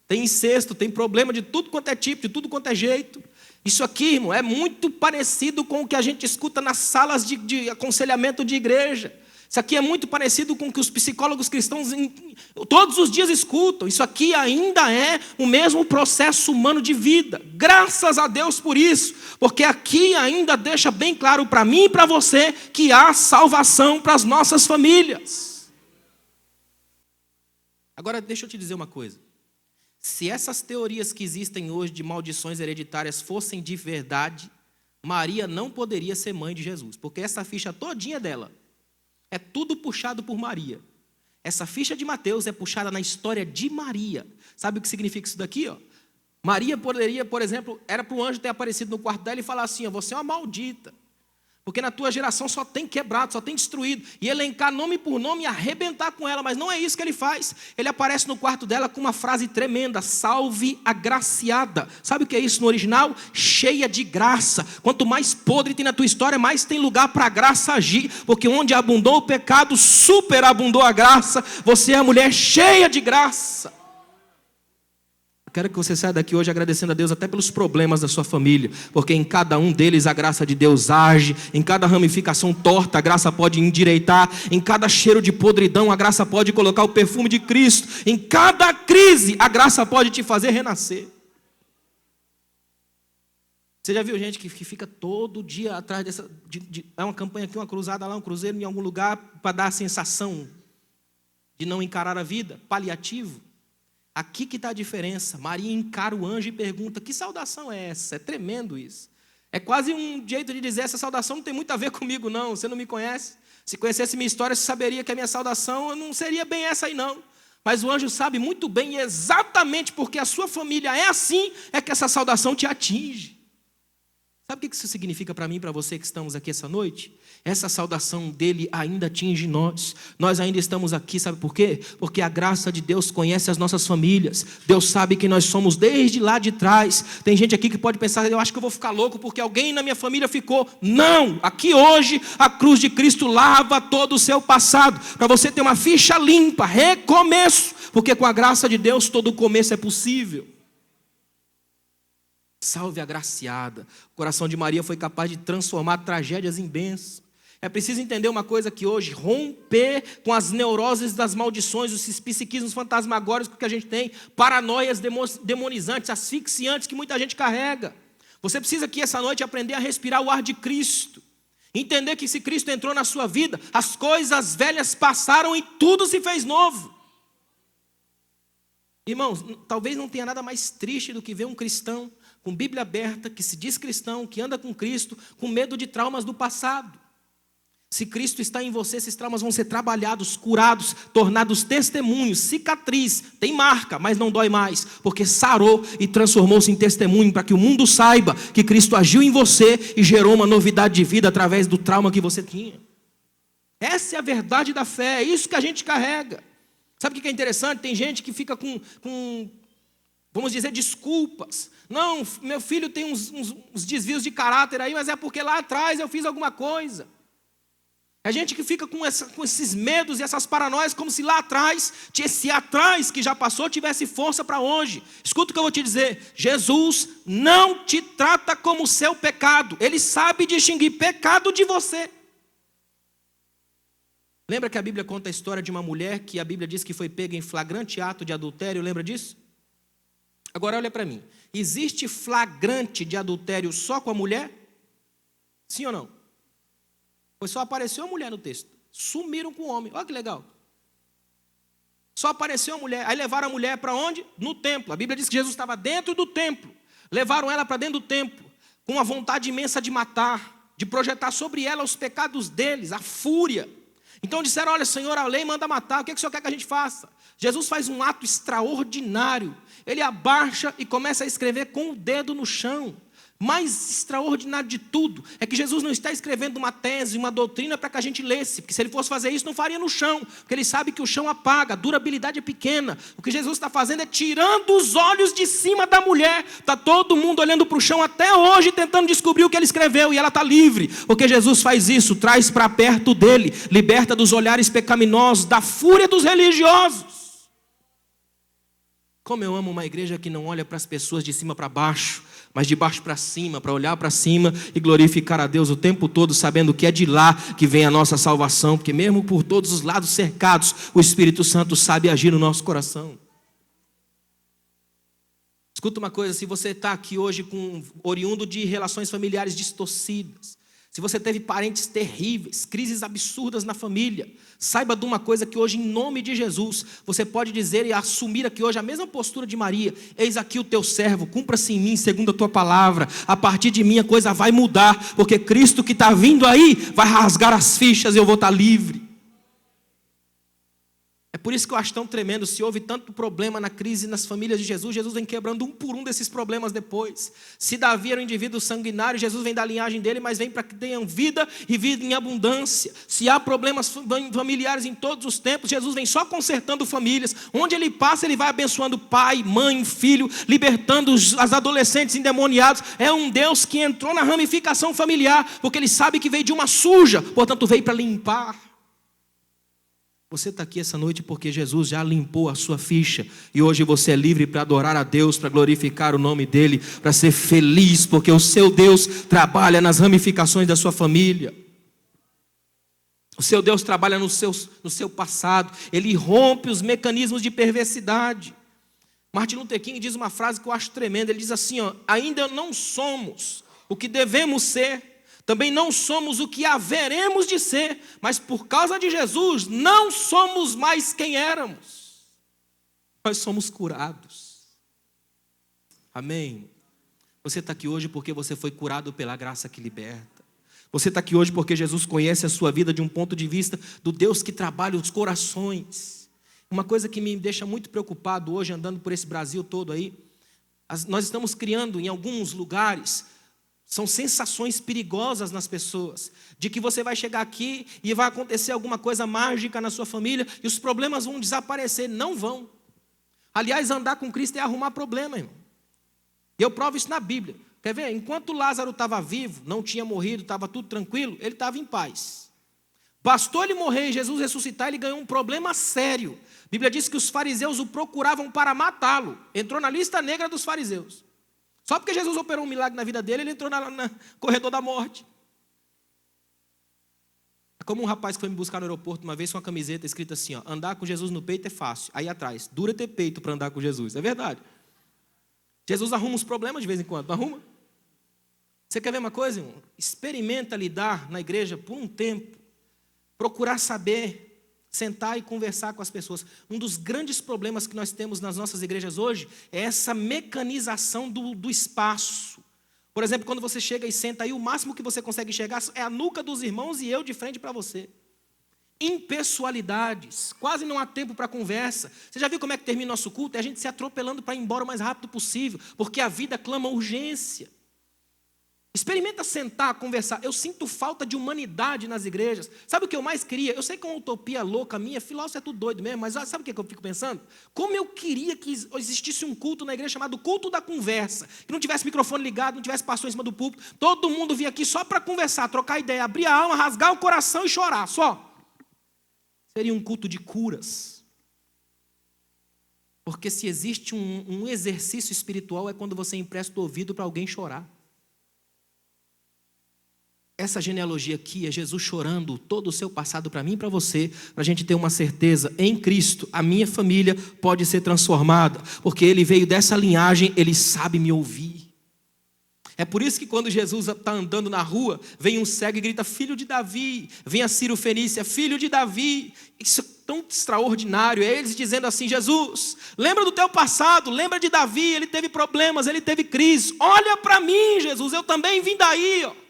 Tem incesto, tem problema de tudo quanto é tipo, de tudo quanto é jeito. Isso aqui, irmão, é muito parecido com o que a gente escuta nas salas de aconselhamento de igreja. Isso aqui é muito parecido com o que os psicólogos cristãos todos os dias escutam. Isso aqui ainda é o mesmo processo humano de vida. Graças a Deus por isso. Porque aqui ainda deixa bem claro para mim e para você que há salvação para as nossas famílias. Agora, deixa eu te dizer uma coisa. Se essas teorias que existem hoje de maldições hereditárias fossem de verdade, Maria não poderia ser mãe de Jesus, porque essa ficha todinha dela é tudo puxado por Maria. Essa ficha de Mateus é puxada na história de Maria. Sabe o que significa isso daqui? Maria poderia, por exemplo, era para o anjo ter aparecido no quarto dela e falar assim: você é uma maldita. Porque na tua geração só tem quebrado, só tem destruído. E elencar nome por nome e arrebentar com ela. Mas não é isso que ele faz. Ele aparece no quarto dela com uma frase tremenda: salve agraciada. Sabe o que é isso no original? Cheia de graça. Quanto mais podre tem na tua história, mais tem lugar para a graça agir. Porque onde abundou o pecado, superabundou a graça. Você é a mulher cheia de graça. Quero que você saia daqui hoje agradecendo a Deus até pelos problemas da sua família, porque em cada um deles a graça de Deus age, em cada ramificação torta a graça pode endireitar, em cada cheiro de podridão a graça pode colocar o perfume de Cristo, em cada crise a graça pode te fazer renascer. Você já viu gente que fica todo dia atrás dessa... é uma campanha aqui, uma cruzada lá, um cruzeiro em algum lugar para dar a sensação de não encarar a vida, paliativo? Aqui que está a diferença. Maria encara o anjo e pergunta: que saudação é essa? É tremendo isso. É quase um jeito de dizer: essa saudação não tem muito a ver comigo não, você não me conhece. Se conhecesse minha história, você saberia que a minha saudação não seria bem essa aí não. Mas o anjo sabe muito bem, exatamente porque a sua família é assim, é que essa saudação te atinge. Sabe o que isso significa para mim e para você que estamos aqui essa noite? Essa saudação dele ainda atinge nós. Nós ainda estamos aqui, sabe por quê? Porque a graça de Deus conhece as nossas famílias. Deus sabe que nós somos desde lá de trás. Tem gente aqui que pode pensar, eu acho que eu vou ficar louco porque alguém na minha família ficou. Não! Aqui hoje a cruz de Cristo lava todo o seu passado. Para você ter uma ficha limpa, recomeço. Porque com a graça de Deus todo começo é possível. Salve a agraciada. O coração de Maria foi capaz de transformar tragédias em bênçãos. É preciso entender uma coisa que hoje, romper com as neuroses das maldições, os psiquismos fantasmagóricos que a gente tem, paranoias demonizantes, asfixiantes que muita gente carrega. Você precisa aqui essa noite aprender a respirar o ar de Cristo. Entender que se Cristo entrou na sua vida, as coisas velhas passaram e tudo se fez novo. Irmãos, talvez não tenha nada mais triste do que ver um cristão com Bíblia aberta, que se diz cristão, que anda com Cristo, com medo de traumas do passado. Se Cristo está em você, esses traumas vão ser trabalhados, curados, tornados testemunhos, cicatriz, tem marca, mas não dói mais, porque sarou e transformou-se em testemunho, para que o mundo saiba que Cristo agiu em você e gerou uma novidade de vida através do trauma que você tinha. Essa é a verdade da fé, é isso que a gente carrega. Sabe o que é interessante? Tem gente que fica com vamos dizer, desculpas. Não, meu filho tem uns desvios de caráter aí, mas é porque lá atrás eu fiz alguma coisa. É gente que fica com esses medos e essas paranoias, como se lá atrás, esse atrás que já passou, tivesse força para hoje. Escuta o que eu vou te dizer. Jesus não te trata como seu pecado. Ele sabe distinguir pecado de você. Lembra que a Bíblia conta a história de uma mulher que a Bíblia diz que foi pega em flagrante ato de adultério? Lembra disso? Agora olha para mim. Existe flagrante de adultério só com a mulher? Sim ou não? Pois só apareceu a mulher no texto. Sumiram com o homem. Olha que legal. Só apareceu a mulher. Aí levaram a mulher para onde? No templo. A Bíblia diz que Jesus estava dentro do templo. Levaram ela para dentro do templo, com uma vontade imensa de matar, de projetar sobre ela os pecados deles, a fúria. Então disseram, olha, Senhor, a lei manda matar, o que o Senhor quer que a gente faça? Jesus faz um ato extraordinário. Ele abaixa e começa a escrever com o dedo no chão. Mais extraordinário de tudo é que Jesus não está escrevendo uma tese, uma doutrina para que a gente lesse, porque se ele fosse fazer isso não faria no chão, porque ele sabe que o chão apaga, a durabilidade é pequena. O que Jesus está fazendo é tirando os olhos de cima da mulher. Está todo mundo olhando para o chão até hoje tentando descobrir o que ele escreveu, e ela está livre, porque Jesus faz isso, traz para perto dele, liberta dos olhares pecaminosos, da fúria dos religiosos. Como eu amo uma igreja que não olha para as pessoas de cima para baixo, mas de baixo para cima, para olhar para cima e glorificar a Deus o tempo todo, sabendo que é de lá que vem a nossa salvação, porque mesmo por todos os lados cercados, o Espírito Santo sabe agir no nosso coração. Escuta uma coisa, se você está aqui hoje oriundo de relações familiares distorcidas, se você teve parentes terríveis, crises absurdas na família, saiba de uma coisa que hoje, em nome de Jesus, você pode dizer e assumir aqui hoje a mesma postura de Maria. Eis aqui o teu servo, cumpra-se em mim segundo a tua palavra. A partir de mim a coisa vai mudar, porque Cristo que está vindo aí vai rasgar as fichas e eu vou estar livre. É por isso que eu acho tão tremendo, se houve tanto problema na crise nas famílias de Jesus, Jesus vem quebrando um por um desses problemas depois. Se Davi era um indivíduo sanguinário, Jesus vem da linhagem dele, mas vem para que tenham vida e vida em abundância. Se há problemas familiares em todos os tempos, Jesus vem só consertando famílias. Onde ele passa, ele vai abençoando pai, mãe, filho, libertando os adolescentes endemoniados. É um Deus que entrou na ramificação familiar, porque ele sabe que veio de uma suja, portanto veio para limpar. Você está aqui essa noite porque Jesus já limpou a sua ficha. E hoje você é livre para adorar a Deus, para glorificar o nome dEle, para ser feliz, porque o seu Deus trabalha nas ramificações da sua família. O seu Deus trabalha no seu passado. Ele rompe os mecanismos de perversidade. Martin Luther King diz uma frase que eu acho tremenda. Ele diz assim, ainda não somos o que devemos ser. Também não somos o que haveremos de ser, mas por causa de Jesus, não somos mais quem éramos. Nós somos curados. Amém? Você está aqui hoje porque você foi curado pela graça que liberta. Você está aqui hoje porque Jesus conhece a sua vida de um ponto de vista do Deus que trabalha os corações. Uma coisa que me deixa muito preocupado hoje, andando por esse Brasil todo aí, nós estamos criando em alguns lugares São sensações perigosas nas pessoas, de que você vai chegar aqui e vai acontecer alguma coisa mágica na sua família e os problemas vão desaparecer. Não vão. Aliás, andar com Cristo é arrumar problema, irmão. E eu provo isso na Bíblia. Quer ver? Enquanto Lázaro estava vivo, não tinha morrido, estava tudo tranquilo, ele estava em paz. Bastou ele morrer e Jesus ressuscitar, ele ganhou um problema sério. A Bíblia diz que os fariseus o procuravam para matá-lo. Entrou na lista negra dos fariseus. Só porque Jesus operou um milagre na vida dele, ele entrou no corredor da morte. É como um rapaz que foi me buscar no aeroporto uma vez com uma camiseta escrita assim, ó, andar com Jesus no peito é fácil. Aí atrás, dura ter peito para andar com Jesus. É verdade. Jesus arruma os problemas de vez em quando, não arruma? Você quer ver uma coisa, irmão? Experimenta lidar na igreja por um tempo. Procurar saber, sentar e conversar com as pessoas. Um dos grandes problemas que nós temos nas nossas igrejas hoje é essa mecanização do espaço. Por exemplo, quando você chega e senta aí, o máximo que você consegue chegar é a nuca dos irmãos e eu de frente para você. Impessoalidades, quase não há tempo para conversa. Você já viu como é que termina nosso culto? É a gente se atropelando para ir embora o mais rápido possível, porque a vida clama urgência. Experimenta sentar, conversar. Eu sinto falta de humanidade nas igrejas. Sabe o que eu mais queria? Eu sei que é uma utopia louca minha, filósofo é tudo doido mesmo, mas sabe o que eu fico pensando? Como eu queria que existisse um culto na igreja chamado culto da conversa, que não tivesse microfone ligado, não tivesse pastor em cima do púlpito, todo mundo vinha aqui só para conversar, trocar ideia, abrir a alma, rasgar o coração e chorar, só. Seria um culto de curas. Porque se existe um exercício espiritual é quando você empresta o ouvido para alguém chorar. Essa genealogia aqui é Jesus chorando todo o seu passado para mim e para você, para a gente ter uma certeza, em Cristo, a minha família pode ser transformada, porque Ele veio dessa linhagem, Ele sabe me ouvir. É por isso que quando Jesus está andando na rua, vem um cego e grita, filho de Davi, vem a Ciro Fenícia, filho de Davi. Isso é tão extraordinário, é eles dizendo assim, Jesus, lembra do teu passado, lembra de Davi, ele teve problemas, ele teve crise, olha para mim, Jesus, eu também vim daí, ó.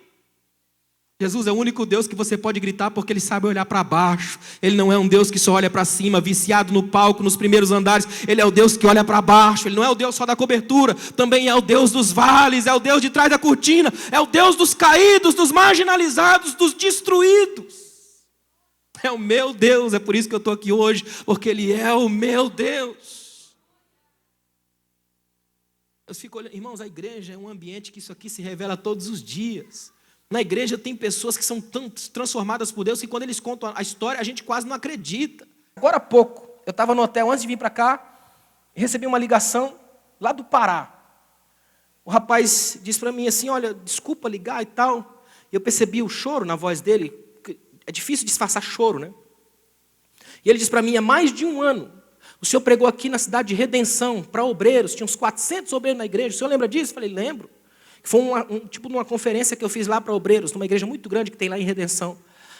Jesus é o único Deus que você pode gritar porque Ele sabe olhar para baixo. Ele não é um Deus que só olha para cima, viciado no palco, nos primeiros andares. Ele é o Deus que olha para baixo. Ele não é o Deus só da cobertura, também é o Deus dos vales, é o Deus de trás da cortina, é o Deus dos caídos, dos marginalizados, dos destruídos. É o meu Deus, é por isso que eu estou aqui hoje, porque Ele é o meu Deus. Eu fico olhando, irmãos, a igreja é um ambiente que isso aqui se revela todos os dias. Na igreja tem pessoas que são tão transformadas por Deus que quando eles contam a história, a gente quase não acredita. Agora há pouco, eu estava no hotel antes de vir para cá, e recebi uma ligação lá do Pará. O rapaz disse para mim assim, olha, desculpa ligar e tal. E eu percebi o choro na voz dele. É difícil disfarçar choro, né? E ele disse para mim, há mais de um ano, o senhor pregou aqui na cidade de Redenção, para obreiros, tinha uns 400 obreiros na igreja. O senhor lembra disso? Eu falei, lembro. Foi tipo de uma conferência que eu fiz lá para obreiros, numa igreja muito grande que tem lá em Redenção.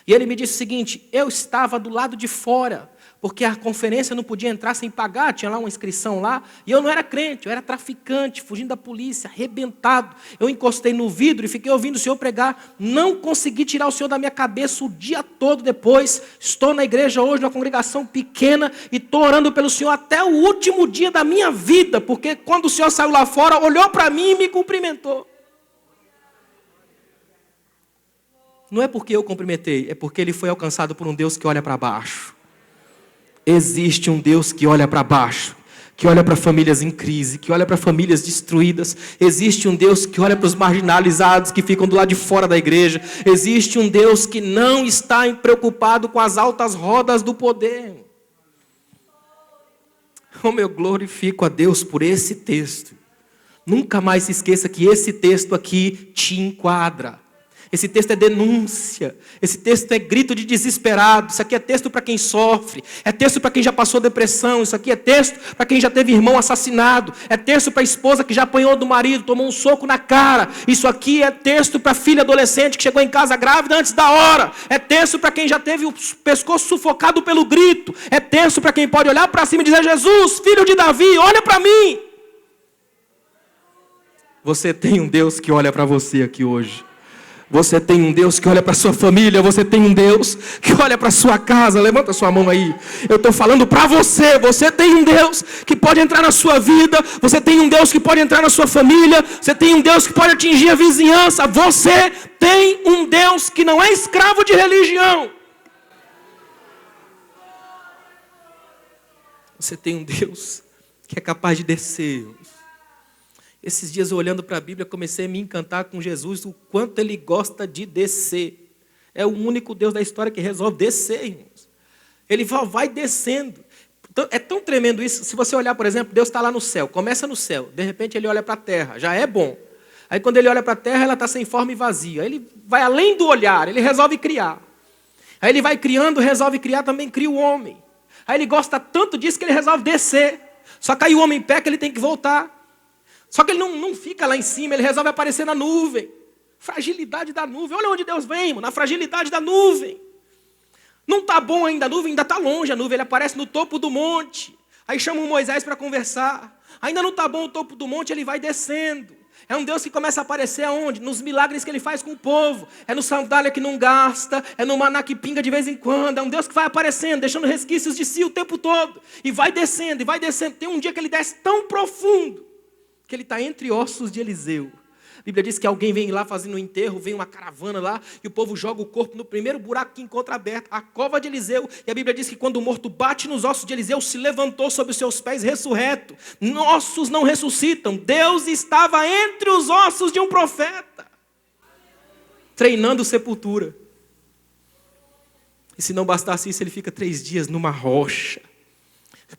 E ele me disse o seguinte, eu estava do lado de fora, porque a conferência não podia entrar sem pagar, tinha lá uma inscrição lá, e eu não era crente, eu era traficante, fugindo da polícia, arrebentado. Eu encostei no vidro e fiquei ouvindo o senhor pregar, não consegui tirar o senhor da minha cabeça o dia todo depois. Estou na igreja hoje, numa congregação pequena, e estou orando pelo senhor até o último dia da minha vida, porque quando o senhor saiu lá fora, olhou para mim e me cumprimentou. Não é porque eu cumprimentei, é porque ele foi alcançado por um Deus que olha para baixo. Existe um Deus que olha para baixo, que olha para famílias em crise, que olha para famílias destruídas. Existe um Deus que olha para os marginalizados que ficam do lado de fora da igreja. Existe um Deus que não está preocupado com as altas rodas do poder. Como eu glorifico a Deus por esse texto. Nunca mais se esqueça que esse texto aqui te enquadra. Esse texto é denúncia, esse texto é grito de desesperado, isso aqui é texto para quem sofre, é texto para quem já passou depressão, isso aqui é texto para quem já teve irmão assassinado, é texto para a esposa que já apanhou do marido, tomou um soco na cara, isso aqui é texto para a filha adolescente que chegou em casa grávida antes da hora, é texto para quem já teve o pescoço sufocado pelo grito, é texto para quem pode olhar para cima e dizer, Jesus, filho de Davi, olha para mim. Você tem um Deus que olha para você aqui hoje. Você tem um Deus que olha para a sua família, você tem um Deus que olha para a sua casa. Levanta sua mão aí. Eu estou falando para você. Você tem um Deus que pode entrar na sua vida. Você tem um Deus que pode entrar na sua família. Você tem um Deus que pode atingir a vizinhança. Você tem um Deus que não é escravo de religião. Você tem um Deus que é capaz de descer. Esses dias eu olhando para a Bíblia, comecei a me encantar com Jesus, o quanto Ele gosta de descer. É o único Deus da história que resolve descer, irmãos. Ele vai descendo. É tão tremendo isso. Se você olhar, por exemplo, Deus está lá no céu, começa no céu, de repente Ele olha para a terra, já é bom. Aí quando Ele olha para a terra, ela está sem forma e vazia. Aí Ele vai além do olhar, Ele resolve criar. Aí Ele vai criando, resolve criar, também cria o homem. Aí Ele gosta tanto disso que Ele resolve descer. Só que aí o homem peca, ele tem que voltar. Só que ele não fica lá em cima, ele resolve aparecer na nuvem. Fragilidade da nuvem. Olha onde Deus vem, na fragilidade da nuvem. Não está bom ainda, a nuvem ainda está longe, a nuvem ele aparece no topo do monte. Aí chamam Moisés para conversar. Ainda não está bom o topo do monte, ele vai descendo. É um Deus que começa a aparecer aonde? Nos milagres que Ele faz com o povo. É no sandália que não gasta, é no maná que pinga de vez em quando. É um Deus que vai aparecendo, deixando resquícios de si o tempo todo. E vai descendo, e vai descendo. Tem um dia que Ele desce tão profundo que Ele está entre ossos de Eliseu. A Bíblia diz que alguém vem lá fazendo um enterro, vem uma caravana lá, e o povo joga o corpo no primeiro buraco que encontra aberto, a cova de Eliseu. E a Bíblia diz que quando o morto bate nos ossos de Eliseu, se levantou sobre os seus pés ressurreto. Ossos não ressuscitam. Deus estava entre os ossos de um profeta, treinando sepultura. E se não bastasse isso, ele fica 3 dias numa rocha,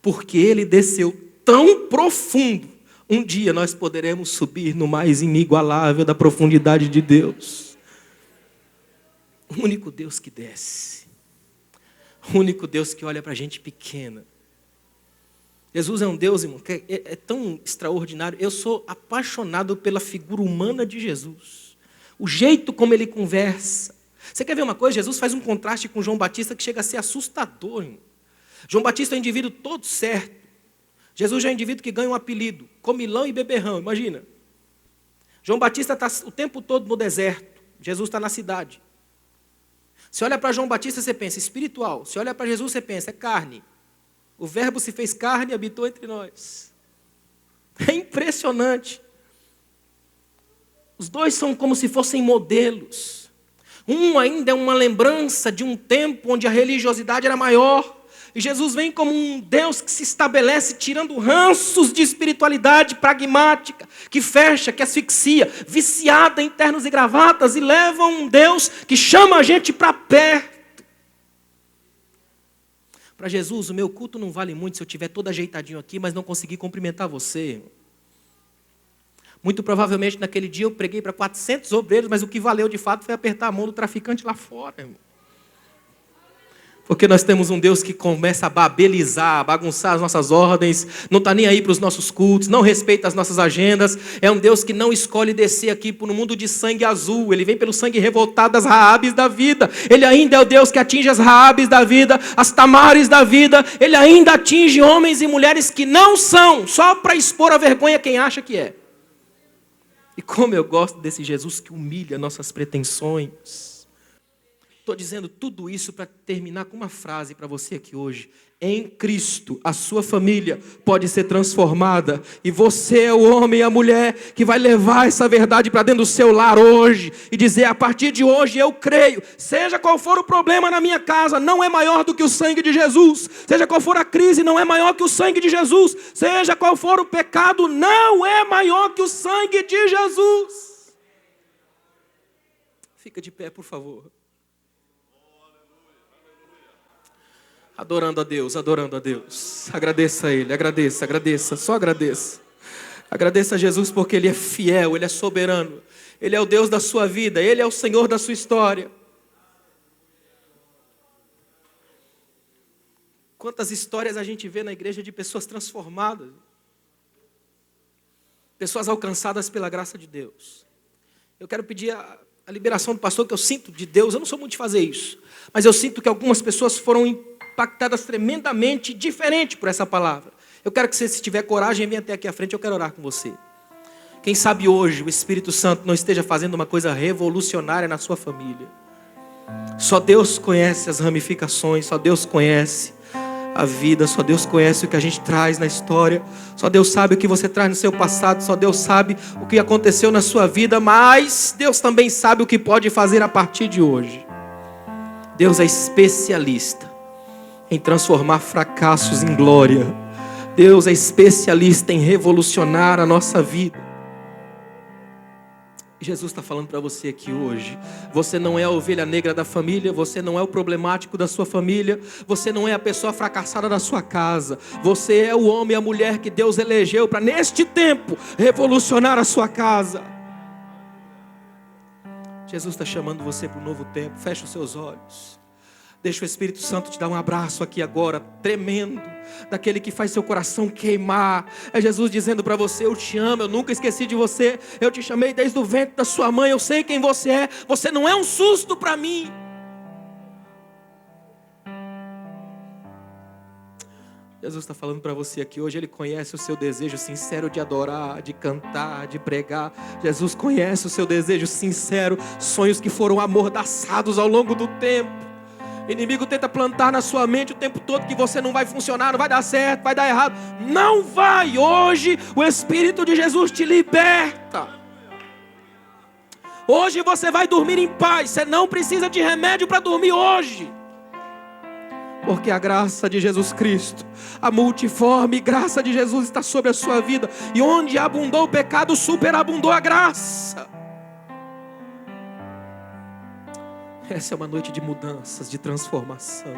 porque ele desceu tão profundo. Um dia nós poderemos subir no mais inigualável da profundidade de Deus. O único Deus que desce. O único Deus que olha para a gente pequena. Jesus é um Deus, irmão, que é tão extraordinário. Eu sou apaixonado pela figura humana de Jesus. O jeito como Ele conversa. Você quer ver uma coisa? Jesus faz um contraste com João Batista que chega a ser assustador, irmão. João Batista é um indivíduo todo certo. Jesus já é um indivíduo que ganha um apelido, comilão e beberrão, imagina. João Batista está o tempo todo no deserto, Jesus está na cidade. Se olha para João Batista, você pensa espiritual. Se olha para Jesus, você pensa, é carne. O verbo se fez carne e habitou entre nós. É impressionante. Os dois são como se fossem modelos. Um ainda é uma lembrança de um tempo onde a religiosidade era maior. E Jesus vem como um Deus que se estabelece tirando ranços de espiritualidade pragmática, que fecha, que asfixia, viciada em ternos e gravatas, e leva um Deus que chama a gente para perto. Para Jesus, o meu culto não vale muito se eu estiver todo ajeitadinho aqui, mas não conseguir cumprimentar você. Muito provavelmente naquele dia eu preguei para 400 obreiros, mas o que valeu de fato foi apertar a mão do traficante lá fora, irmão. Porque nós temos um Deus que começa a babelizar, a bagunçar as nossas ordens, não está nem aí para os nossos cultos, não respeita as nossas agendas. É um Deus que não escolhe descer aqui para um mundo de sangue azul. Ele vem pelo sangue revoltado das Raabes da vida. Ele ainda é o Deus que atinge as Raabes da vida, as Tamares da vida. Ele ainda atinge homens e mulheres que não são, só para expor a vergonha quem acha que é. E como eu gosto desse Jesus que humilha nossas pretensões. Estou dizendo tudo isso para terminar com uma frase para você aqui hoje. Em Cristo, a sua família pode ser transformada. E você é o homem e a mulher que vai levar essa verdade para dentro do seu lar hoje. E dizer, a partir de hoje eu creio. Seja qual for o problema na minha casa, não é maior do que o sangue de Jesus. Seja qual for a crise, não é maior que o sangue de Jesus. Seja qual for o pecado, não é maior que o sangue de Jesus. Fica de pé, por favor. Adorando a Deus, adorando a Deus. Agradeça a Ele, agradeça, só agradeça. Agradeça a Jesus porque Ele é fiel, Ele é soberano. Ele é o Deus da sua vida, Ele é o Senhor da sua história. Quantas histórias a gente vê na igreja de pessoas transformadas. Pessoas alcançadas pela graça de Deus. Eu quero pedir a liberação do pastor, que eu sinto de Deus. Eu não sou muito de fazer isso, mas eu sinto que algumas pessoas foram impactadas tremendamente diferente por essa palavra. Eu quero que você, se tiver coragem, venha até aqui à frente, eu quero orar com você. Quem sabe hoje o Espírito Santo não esteja fazendo uma coisa revolucionária na sua família. Só Deus conhece as ramificações, só Deus conhece a vida, só Deus conhece o que a gente traz na história, só Deus sabe o que você traz no seu passado, só Deus sabe o que aconteceu na sua vida, mas Deus também sabe o que pode fazer a partir de hoje. Deus é especialista em transformar fracassos em glória. Deus é especialista em revolucionar a nossa vida. Jesus está falando para você aqui hoje. Você não é a ovelha negra da família. Você não é o problemático da sua família. Você não é a pessoa fracassada da sua casa. Você é o homem e a mulher que Deus elegeu para neste tempo revolucionar a sua casa. Jesus está chamando você para um novo tempo. Feche os seus olhos. Deixa o Espírito Santo te dar um abraço aqui agora, tremendo, daquele que faz seu coração queimar. É Jesus dizendo para você: eu te amo, eu nunca esqueci de você, eu te chamei desde o ventre da sua mãe, eu sei quem você é, você não é um susto para mim. Jesus está falando para você aqui hoje, Ele conhece o seu desejo sincero de adorar, de cantar, de pregar. Jesus conhece o seu desejo sincero, sonhos que foram amordaçados ao longo do tempo. O inimigo tenta plantar na sua mente o tempo todo que você não vai funcionar, não vai dar certo, vai dar errado. Não vai! Hoje o Espírito de Jesus te liberta. Hoje você vai dormir em paz. Você não precisa de remédio para dormir hoje. Porque a graça de Jesus Cristo, a multiforme graça de Jesus está sobre a sua vida. E onde abundou o pecado, superabundou a graça. Essa é uma noite de mudanças, de transformação.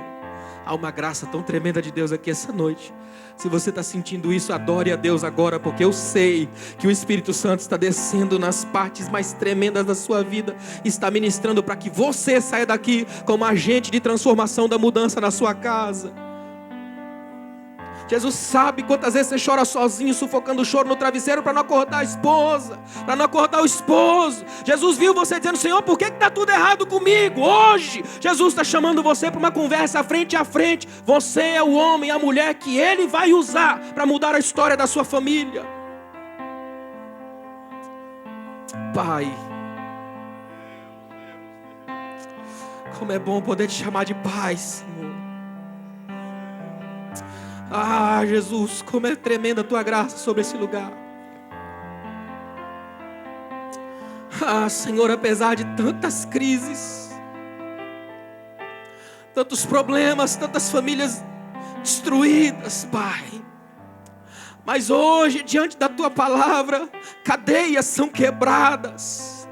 Há uma graça tão tremenda de Deus aqui essa noite. Se você está sentindo isso, adore a Deus agora, porque eu sei que o Espírito Santo está descendo nas partes mais tremendas da sua vida, está ministrando para que você saia daqui como agente de transformação da mudança na sua casa. Jesus sabe quantas vezes você chora sozinho, sufocando o choro no travesseiro para não acordar a esposa, para não acordar o esposo. Jesus viu você dizendo: Senhor, por que está tudo errado comigo? Hoje, Jesus está chamando você para uma conversa frente a frente. Você é o homem e a mulher que Ele vai usar para mudar a história da sua família. Pai, como é bom poder te chamar de Pai, Senhor. Ah, Jesus, como é tremenda a Tua graça sobre esse lugar. Ah, Senhor, apesar de tantas crises, tantos problemas, tantas famílias destruídas, Pai, mas hoje, diante da Tua palavra, cadeias são quebradas,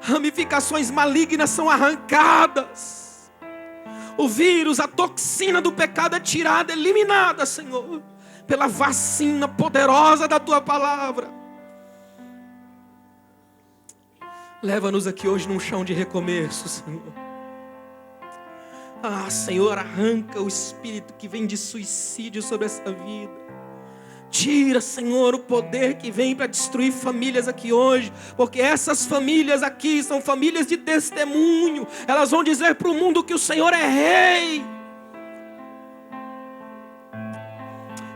ramificações malignas são arrancadas. O vírus, a toxina do pecado é tirada, eliminada, Senhor, pela vacina poderosa da Tua palavra. Leva-nos aqui hoje num chão de recomeço, Senhor. Ah, Senhor, arranca o espírito que vem de suicídio sobre essa vida. Tira, Senhor, o poder que vem para destruir famílias aqui hoje, porque essas famílias aqui são famílias de testemunho. Elas vão dizer para o mundo que o Senhor é Rei.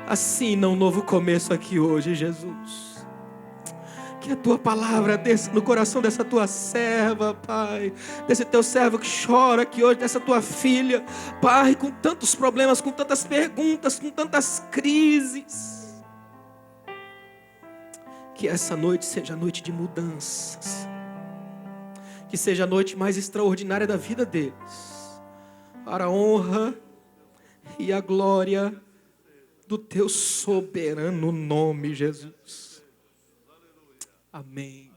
Assina um novo começo aqui hoje, Jesus. Que a Tua palavra desça no coração dessa Tua serva, Pai, desse Teu servo que chora aqui hoje, dessa Tua filha, Pai, com tantos problemas, com tantas perguntas, com tantas crises. Que essa noite seja a noite de mudanças. Que seja a noite mais extraordinária da vida deles. Para a honra e a glória do Teu soberano nome, Jesus. Amém.